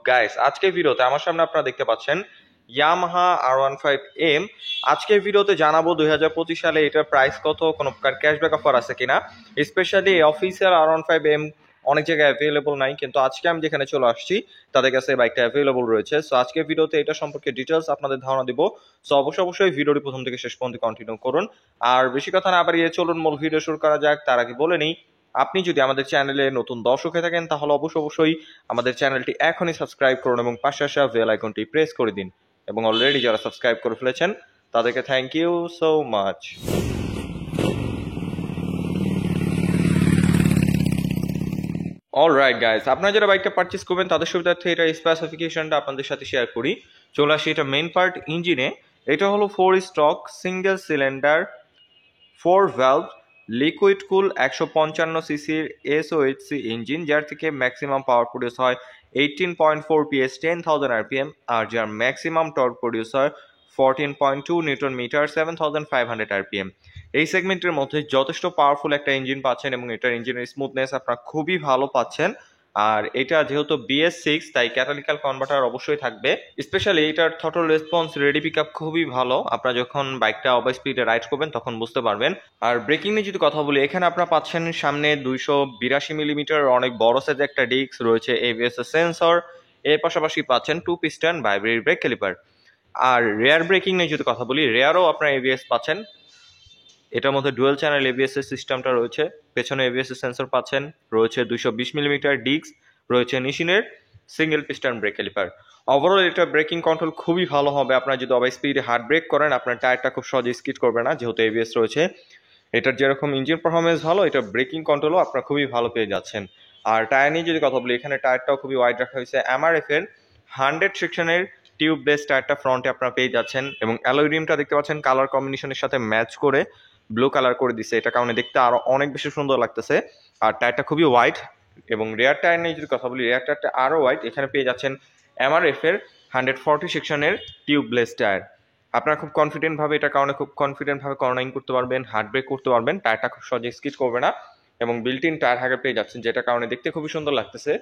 Guys, আজকের ভিডিওতে আমার সামনে আপনারা দেখতে পাচ্ছেন ইয়ামাহা R15M। আজকের ভিডিওতে জানাবো 2025 সালে এটার প্রাইস কত, কোনো প্রকার ক্যাশব্যাক অফার আছে কিনা। স্পেশালি অফিসিয়াল R15M অনেক জায়গায় অ্যাভেলেবল নাই, কিন্তু আজকে আমি যেখানে চলে আসছি তাদের কাছে বাইকটা অ্যাভেলেবল রয়েছে। সো আজকের ভিডিওতে এটা সম্পর্কে ডিটেলস আপনাদের ধারণা দিব। সো অবশ্যই ভিডিওটি প্রথম থেকে শেষ পর্যন্ত কন্টিনিউ করুন। আর বেশি কথা না বাড়িয়ে চলুন মূল ভিডিও শুরু করা যাক। তার আগে বলে নিই, আপনি যদি আমাদের চ্যানেলে নতুন দর্শক হয়ে থাকেন তাহলে অবশ্যই আমাদের চ্যানেলটি এখনই সাবস্ক্রাইব করুন এবং পাশে আসা বেল আইকনটি প্রেস করে দিন। এবং অলরেডি যারা সাবস্ক্রাইব করে ফেলেছেন তাদেরকে thank you so much. Alright guys, আপনারা যারা বাইকটা পারচেস করবেন তাদের সুবিধার্থে এটা স্পেসিফিকেশনটা আপনাদের সাথে শেয়ার করি। চলে আসি এটা মেইন পার্ট ইঞ্জিনে। এটা হলো 4 stroke single cylinder 4 valve liquid কুল 155 সিসির এসওএইচসি ইঞ্জিন, যার থেকে ম্যাক্সিমাম পাওয়ার প্রডিউস হয় 18.4 PS 10,000 RPM, আর যার ম্যাক্সিমাম টর্ক প্রডিউস হয় 14.2 নিউটন মিটার 7,500 RPM। এই সেগমেন্টের মধ্যে যথেষ্ট পাওয়ারফুল একটা ইঞ্জিন পাচ্ছেন এবং এটার ইঞ্জিনের স্মুথনেস আপনারা খুবই ভালো পাচ্ছেন। আর এটা যেহেতু BS6 তাই ক্যাটালিক্যাল কনভার্টার অবশ্যই থাকবে। স্পেশালি এটার throttle response, ready pick up খুবই ভালো। আপনারা যখন বাইকটা ওভার স্পিডে রাইড করবেন তখন বুঝতে পারবেন। আর ব্রেকিং নিয়ে যদি কথা বলি, এখানে আপনারা পাচ্ছেন সামনে 282 মিলিমিটার অনেক বড় সাইজের একটা ডিস্ক রয়েছে, ABS সেন্সর। এর পাশাপাশি পাচ্ছেন 2 পিস্টন ভাইব্রেট ব্রেক ক্যালিপার। আর রেয়ার ব্রেকিং নিয়ে যদি কথা বলি, রেয়ারও আপনারা ABS পাচ্ছেন। এটার মধ্যে ডুয়েল চ্যানেল ABS এর সিস্টেমটা রয়েছে, পেছনে ABS এর সেন্সর পাচ্ছেন, রয়েছে 220 মিলিমিটার ডিস্ক, রয়েছে নিশিনের single piston brake caliper. Overall এটা ব্রেকিং কন্ট্রোল খুবই ভালো হবে। আপনারা যদি ওভার স্পিডে হার্ড ব্রেক করেন আপনার টায়ারটা খুব সহজে স্কিড করবে না, যেহেতু ABS রয়েছে। এটার যেরকম ইঞ্জিন পারফরমেন্স ভালো, এটা ব্রেকিং কন্ট্রোলও আপনারা খুবই ভালো পেয়ে যাচ্ছেন। আর টায়ার নিয়ে যদি কথা বলি, এখানে টায়ারটাও খুবই ওয়াইড রাখা হয়েছে। MRF এর 100 সেকশনের টিউব বেস টায়ারটা ফ্রন্টে আপনারা পেয়ে যাচ্ছেন এবং অ্যালয় রিমটা দেখতে পাচ্ছেন কালার কম্বিনেশনের সাথে ম্যাচ করে ব্লু কালার করে দিচ্ছে, এটা কারণে দেখতে আরো অনেক বেশি সুন্দর লাগতেছে। আর টায়ারটা খুবই ওয়াইড। এবং রেয়ার টায়ার নিয়ে যদি কথা বলি, রেয়ার টায়ারটা আরো ওয়াইড। এখানে পেয়ে যাচ্ছেন MRF এর 140 সেকশনের টিউবলেস টায়ার। আপনারা খুব কনফিডেন্ট ভাবে এটার কারণে খুব কনফিডেন্ট ভাবে কর্নারিং করতে পারবেন, হার্ড ব্রেক করতে পারবেন, টায়ারটা খুব সহজে স্কিড করবে না। এবং বিল্ট ইন টায়ার হ্যাগার পেয়ে যাচ্ছেন, যেটা কারণে দেখতে খুবই সুন্দর লাগতেছে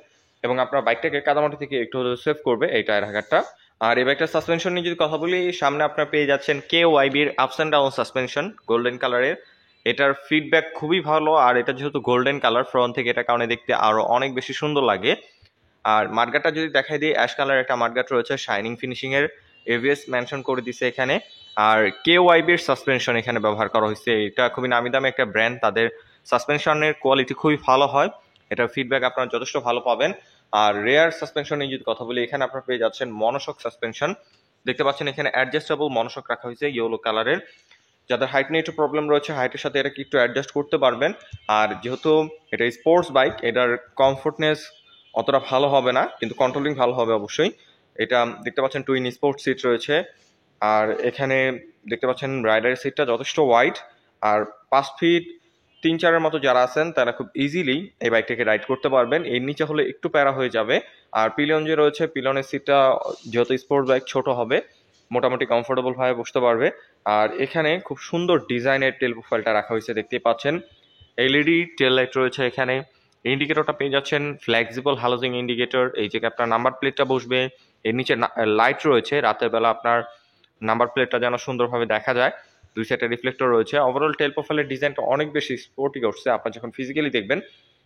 এবং আপনার বাইকটাকে কাদামাটি থেকে একটু সেভ করবে এই টায়ার হ্যাগারটা। আর এই বাইকটার সাসপেনশন নিয়ে যদি কথা বলি, সামনে আপনারা পেয়ে যাচ্ছেন KYB এর ups and down suspension golden কালারের। এটার ফিডব্যাক খুবই ভালো, আর এটা যেহেতু গোল্ডেন কালার ফ্রন্ট থেকে, এটা কারণে দেখতে আরো অনেক বেশি সুন্দর লাগে। আর মার্গাটা যদি দেখাই দিই, অ্যাশ কালার একটা মার্গাট রয়েছে শাইনিং ফিনিশিং এর, ABS মেনশন করে দিছে এখানে। আর KYB এর সাসপেনশন এখানে ব্যবহার করা হয়েছে। এটা খুবই নামি দামি একটা ব্র্যান্ড, তাদের সাসপেনশনের কোয়ালিটি খুবই ভালো হয়, এটার ফিডব্যাক আপনারা যথেষ্ট ভালো পাবেন। আর রেয়ার সাসপেনশন নিয়ে যদি কথা বলি, এখানে আপনারা পেয়ে যাচ্ছেন মনোশক সাসপেনশন। দেখতে পাচ্ছেন এখানে অ্যাডজাস্টেবল মনোশক রাখা হয়েছে ইয়েলো কালারের। যাদের হাইট নিয়ে একটু প্রবলেম রয়েছে, হাইটের সাথে এটাকে একটু অ্যাডজাস্ট করতে পারবেন। আর যেহেতু এটা স্পোর্টস বাইক, এটার কমফোর্টনেস অতটা ভালো হবে না, কিন্তু কন্ট্রোলিং ভালো হবে অবশ্যই। এটা দেখতে পাচ্ছেন টুইন স্পোর্টস সিট রয়েছে। আর এখানে দেখতে পাচ্ছেন রাইডারের সিটটা যথেষ্ট ওয়াইড। আর 5 ফিট 3-4-এর মতো যারা আছেন তারা খুব ইজিলি এই বাইকটাকে রাইড করতে পারবেন। এর নিচে হলে একটু প্যারা হয়ে যাবে। আর পিলিয়ন যে রয়েছে, পিলিয়নের সিটটা যেহেতু স্পোর্টস বাইক ছোট হবে, মোটামুটি কমফোর্টেবল ভাবে বসতে পারবে। আর এখানে খুব সুন্দর ডিজাইনের টেল প্রোফাইলটা রাখা হয়েছে, দেখতে পাচ্ছেন LED টেল লাইট রয়েছে এখানে। ইন্ডিকেটরটা পেয়ে যাচ্ছেন ফ্লেক্সিবল হ্যালোজিং ইন্ডিকেটর, এই জায়গায় আপনার নাম্বার প্লেটটা বসবে। এর নিচে লাইট রয়েছে, রাতের বেলা আপনার নাম্বার প্লেটটা যেন সুন্দরভাবে দেখা যায়। 2 সাইডে রিফ্লেক্টর রয়েছে। ওভারঅল টেল প্রোফাইলের ডিজাইনটা অনেক বেশি স্পোর্টি করছে, আপনার যখন ফিজিক্যালি দেখবেন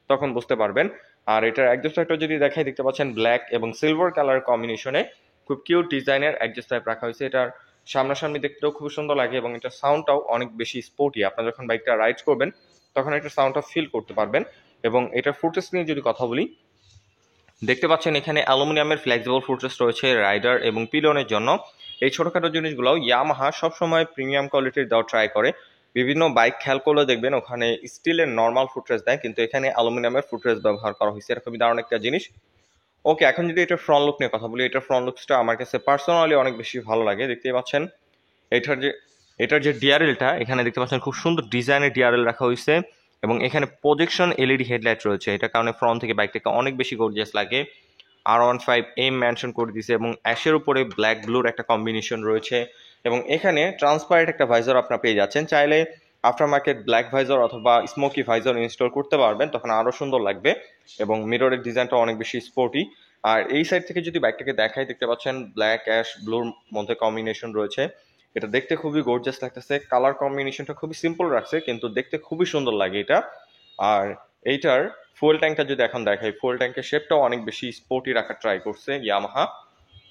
তখন বুঝতে পারবেন। আর এটার এক্সস্ট পাইপটা যদি দেখাই, দেখতে পাচ্ছেন ব্ল্যাক এবং সিলভার কালার কম্বিনেশনে খুব কিউট ডিজাইনের এক্সস্ট পাইপ রাখা হয়েছে। এটার সামনাসামনি দেখতেও খুব সুন্দর লাগে এবং এটার সাউন্ডটাও অনেক বেশি স্পোর্টি। আপনারা যখন বাইকটা রাইড করবেন তখন একটা সাউন্ডটা ফিল করতে পারবেন। এবং এটার ফুটরেস্ট নিয়ে যদি কথা বলি, দেখতে পাচ্ছেন এখানে অ্যালুমিনিয়ামের ফ্লেক্সিবল ফুটরেস্ট রয়েছে রাইডার এবং পিলিয়নের জন্য। এই ছোটখাটো জিনিসগুলো ইয়ামাহা সবসময় প্রিমিয়াম কোয়ালিটির দেওয়া ট্রাই করে। বিভিন্ন বাইক খেয়াল করলে দেখবেন ওখানে স্টিলের নর্মাল ফুটরেস্ট দেয়, কিন্তু এখানে অ্যালুমিনিয়ামের ফুটরেস্ট ব্যবহার করা হয়েছে। এটা খুবই দারুণ একটা জিনিস। ওকে, এখন যদি এটার ফ্রন্ট লুক নিয়ে কথা বলি, এটার ফ্রন্ট লুকসটা আমার কাছে পার্সোনালি অনেক বেশি ভালো লাগে। দেখতেই পাচ্ছেন এটার যে ডিআরএলটা, এখানে দেখতে পাচ্ছেন খুব সুন্দর ডিজাইনের ডিআরএল রাখা হয়েছে এবং এখানে প্রজেকশন LED হেডলাইট রয়েছে। এটা কারণে ফ্রন্ট থেকে বাইকটাকে অনেক বেশি গর্জিয়াস লাগে। R15M মেনশন করে দিয়েছে এবং অ্যাশের উপরে ব্ল্যাক ব্লুর একটা কম্বিনেশন রয়েছে। এবং এখানে ট্রান্সপারেন্ট একটা ভাইজার আপনারা পেয়ে যাচ্ছেন। চাইলে আফটার মার্কেট ব্ল্যাক ভাইজার অথবা স্মোকি ভাইজার ইনস্টল করতে পারবেন, তখন আরও সুন্দর লাগবে। এবং মিররের ডিজাইনটা অনেক বেশি স্পোর্টি। আর এই সাইড থেকে যদি বাইকটাকে দেখাই, দেখতে পাচ্ছেন ব্ল্যাক অ্যাশ ব্লুর মধ্যে কম্বিনেশন রয়েছে। এটা দেখতে খুবই গর্জিয়াস লাগতেছে, কালার কম্বিনেশনটা খুবই সিম্পল রাখছে কিন্তু দেখতে খুবই সুন্দর লাগে এটা। আর এইটার ফুয়েল ট্যাঙ্কটা যদি এখন দেখাই, ফুয়েল ট্যাঙ্কের শেপটাও অনেক বেশি স্পোর্টি রাখার ট্রাই করছে ইয়ামাহা।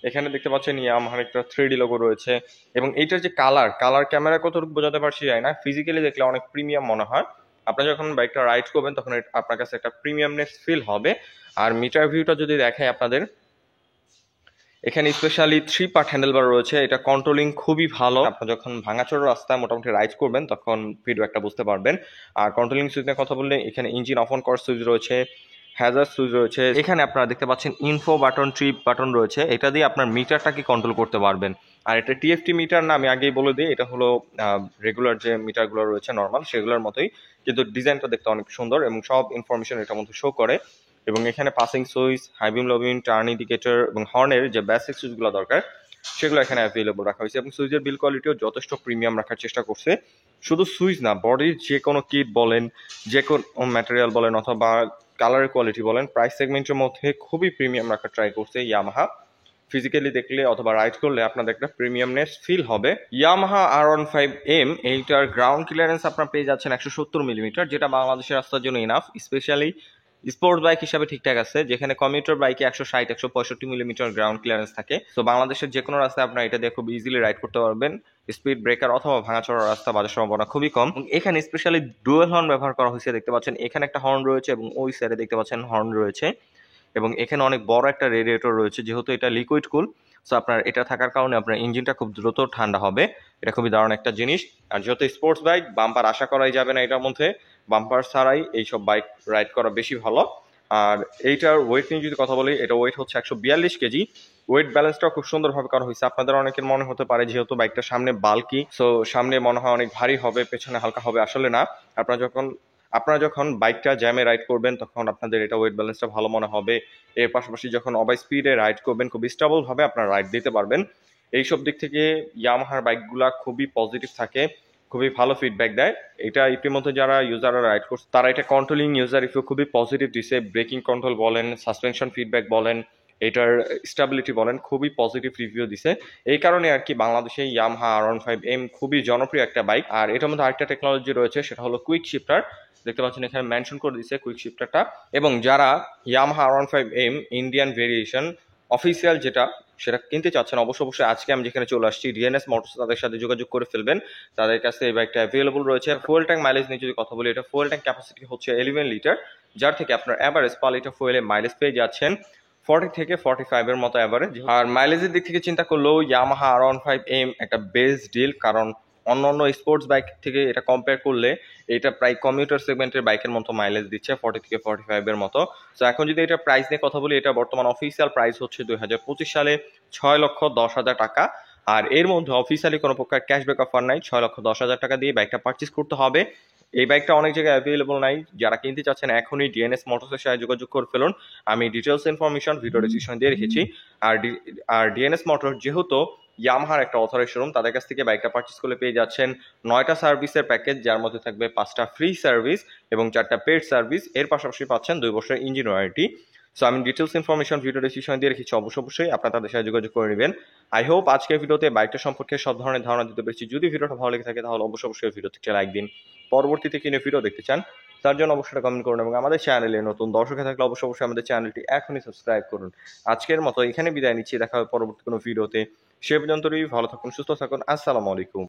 এখানে দেখতে পাচ্ছেন ইয়ামাহার একটা 3D লোগো রয়েছে, এবং এইটার যে কালার ক্যামেরা কতটুকু বোঝাতে পারছি যায় না, ফিজিক্যালি দেখলে অনেক প্রিমিয়াম মনে হয়। আপনারা যখন বাইকটা রাইড করবেন তখন আপনার কাছে একটা প্রিমিয়ামনেস ফিল হবে। আর মিটার ভিউটা যদি দেখায় আপনাদের, এখানে স্পেশালি 3 পার্ট হ্যান্ডেলবার রয়েছে, এটা কন্ট্রোলিং খুবই ভালো। আপনারা যখন ভাঙাচোরা রাস্তায় মোটামুটি রাইড করবেন তখন ফিডব্যাকটা বুঝতে পারবেন। আর কন্ট্রোলিং সুইচ নিয়ে কথা বললে, এখানে ইঞ্জিন অফ অন করার সুইচ রয়েছে, হ্যাজার্ড সুইচ রয়েছে। এখানে আপনারা দেখতে পাচ্ছেন ইনফো বাটন, ট্রিপ বাটন রয়েছে, এটা দিয়ে আপনার মিটারটাকে কন্ট্রোল করতে পারবেন। আর এটা টিএফটি মিটার না, আমি আগেই বলে দিই, এটা হলো রেগুলার যে মিটারগুলো রয়েছে নর্মাল সেগুলোর মতোই, কিন্তু ডিজাইনটা দেখতে অনেক সুন্দর এবং সব ইনফরমেশন এটার মধ্যে শো করে। এবং এখানে পাসিং সুইচ, হাই বিম, লো বিম, টার্ন ইন্ডিকেটর এবং হর্নের যে বেসিক সুইচগুলো দরকার সেগুলো এখানে অ্যাভেলেবল রাখা হয়েছে। এবং সুইচের বিল কোয়ালিটিও যথেষ্ট প্রিমিয়াম রাখার চেষ্টা করছে। শুধু সুইচ না, বডির যে কোনো কিট বলেন, যে কোনো ম্যাটেরিয়াল বলেন অথবা কালারের কোয়ালিটি বলেন, প্রাইস সেগমেন্টের মধ্যে খুবই প্রিমিয়াম রাখার ট্রাই করছে ইয়ামাহা। ফিজিক্যালি দেখলে অথবা রাইড করলে আপনাদের একটা প্রিমিয়ামনেস ফিল হবে। ইয়ামাহা R15M, এইটার গ্রাউন্ড ক্লিয়ারেন্স আপনার পেয়ে যাচ্ছেন 170 মিলিমিটার, যেটা বাংলাদেশের রাস্তার জন্য ইনাফ। স্পেশালি স্পোর্টস বাইক হিসাবে ঠিকঠাক আছে, যেখানে কমিউটার বাইকে 160-165 মিলিমিটার গ্রাউন্ড ক্লিয়ারেন্স থাকে। তো বাংলাদেশের যে কোনো রাস্তায় আপনার এটা দিয়ে খুব ইজিলি রাইড করতে পারবেন। স্পিড ব্রেকার অথবা ভাঙাচোরা রাস্তা বাজার সম্ভাবনা খুবই কম। এখানে স্পেশালি ডুয়েল হর্ন ব্যবহার করা হয়েছে, দেখতে পাচ্ছেন এখানে একটা হর্ন রয়েছে এবং ওই সাইডে দেখতে পাচ্ছেন হর্ন রয়েছে। এবং এখানে অনেক বড় একটা রেডিয়েটর রয়েছে, যেহেতু এটা লিকুইড কুল, সো আপনার এটা থাকার কারণে আপনার ইঞ্জিনটা খুব দ্রুত ঠান্ডা হবে। এটা খুবই দারুণ একটা জিনিস। আর যেহেতু স্পোর্টস বাইক, বাম্পার আশা করাই যাবে না এটার মধ্যে, বাম্পার ছাড়াই এইসব বাইক রাইড করা বেশি ভালো। আর এইটার ওয়েট নিয়ে যদি কথা বলি, এটা ওয়েট হচ্ছে 142 কেজি। ওয়েট ব্যালেন্সটা খুব সুন্দরভাবে করা হয়েছে। আপনাদের অনেকের মনে হতে পারে যেহেতু বাইকটা সামনে বাল্কি, সো সামনে মনে হয় অনেক ভারী হবে, পেছনে হালকা হবে, আসলে না। আপনারা যখন বাইকটা জ্যামে রাইড করবেন তখন আপনাদের এটা ওয়েট ব্যালেন্সটা ভালো মনে হবে। এর পাশাপাশি যখন ওভার স্পিডে রাইড করবেন খুব স্টেবল ভাবে আপনারা রাইড দিতে পারবেন। এইসব দিক থেকে ইয়ামাহার বাইকগুলা খুবই পজিটিভ থাকে, খুবই ভালো ফিডব্যাক দেয়। এটা ইতিমধ্যে যারা ইউজাররা রাইড করছে তারা এটা কন্ট্রোলিং ইউজার রিভিউ খুবই পজিটিভ দিছে। ব্রেকিং কন্ট্রোল বলেন, সাসপেনশন ফিডব্যাক বলেন, এটার স্টেবিলিটি বলেন, খুবই পজিটিভ রিভিউ দিছে। এই কারণে আর কি বাংলাদেশে ইয়ামাহা R15M খুবই জনপ্রিয় একটা বাইক। আর এটার মধ্যে আরেকটা টেকনোলজি রয়েছে, সেটা হলো কুইক শিফটার। দেখতে পাচ্ছেন এখানে মেনশন করে দিচ্ছে কুইক শিফটারটা। এবং যারা Yamaha R15M Indian variation official সেটা কিনতে চাচ্ছেন, অবশ্যই আজকে আমি যেখানে চলে আসছি ডিএনএস মোটরস, তাদের সাথে যোগাযোগ করে ফেলবেন। তাদের কাছে এই বাইকটা অ্যাভেলেবল রয়েছে। ফুয়েল ট্যাঙ্ক মাইলেজ নিয়ে যদি কথা বলি, এটা ফুয়েল ট্যাঙ্ক ক্যাপাসিটি হচ্ছে 11 লিটার, যার থেকে আপনার অ্যাভারেজ 5 লিটার ফুয়েলে মাইলেজ পেয়ে যাচ্ছেন 40 থেকে 45 এর মতো অ্যাভারেজ। আর মাইলেজের দিক থেকে চিন্তা করলেও ইয়ামাহা R15M একটা বেস্ট ডিল, কারণ অন্য স্পোর্টস বাইক থেকে এটা কম্পেয়ার করলে এটা প্রায় কমিউটার সেগমেন্টের বাইকের মতো মাইলেজ দিচ্ছে, 40 থেকে 45 এর মতো। তো এখন যদি এটা প্রাইস নিয়ে কথা বলি, এটা বর্তমান অফিসিয়াল প্রাইস হচ্ছে 2025 সালে 6,10,000 টাকা। আর এর মধ্যে অফিসিয়ালি কোনো প্রকার ক্যাশব্যাক অফার নাই, 6,10,000 টাকা দিয়ে বাইকটা পারচেস করতে হবে। এই বাইকটা অনেক জায়গায় অ্যাভেলেবল নাই, যারা কিনতে চাচ্ছেন এখনই ডিএনএস মোটরসের সাথে যোগাযোগ করে ফেলুন। আমি ডিটেলস ইনফরমেশন ভিডিও ডিসক্রিপশনে দিয়ে রেখেছি। আর ডিএনএস মোটর যেহেতু ইয়ামাহার একটা অথরাইজড শোরুম, তাদের কাছ থেকে বাইকটা পারচেস করলে পেয়ে যাচ্ছেন 9টা সার্ভিসের প্যাকেজ, যার মধ্যে থাকবে 5টা ফ্রি সার্ভিস এবং 4টা পেড সার্ভিস। এর পাশাপাশি পাচ্ছেন 2 বছরের ইঞ্জিন ওয়ারেন্টি। সো আমি ডিটেলস ইনফরমেশন ভিডিও ডিসক্রিপশনে দিয়ে রেখেছি, অবশ্যই আপনারা তাদের সাথে যোগাযোগ করে নেবেন। আই হোপ আজকের ভিডিওতে বাইকটা সম্পর্কে সব ধরনের ধারণা দিতে পেরেছি। যদি ভিডিওটা ভালো লেগে থাকে তাহলে অবশ্যই ভিডিওতে একটা লাইক দিন। পরবর্তীতে কিনে ভিডিও দেখতে চান তার জন্য অবশ্যই কমেন্ট করুন, এবং আমাদের চ্যানেলে নতুন দর্শক থাকলে অবশ্যই আমাদের চ্যানেলটি এখনই সাবস্ক্রাইব করুন। আজকের মতো এখানে বিদায় নিচ্ছি, দেখা হবে পরবর্তী কোনো ভিডিওতে। সে পর্যন্তই ভালো থাকুন, সুস্থ থাকুন। আসসালামু আলাইকুম।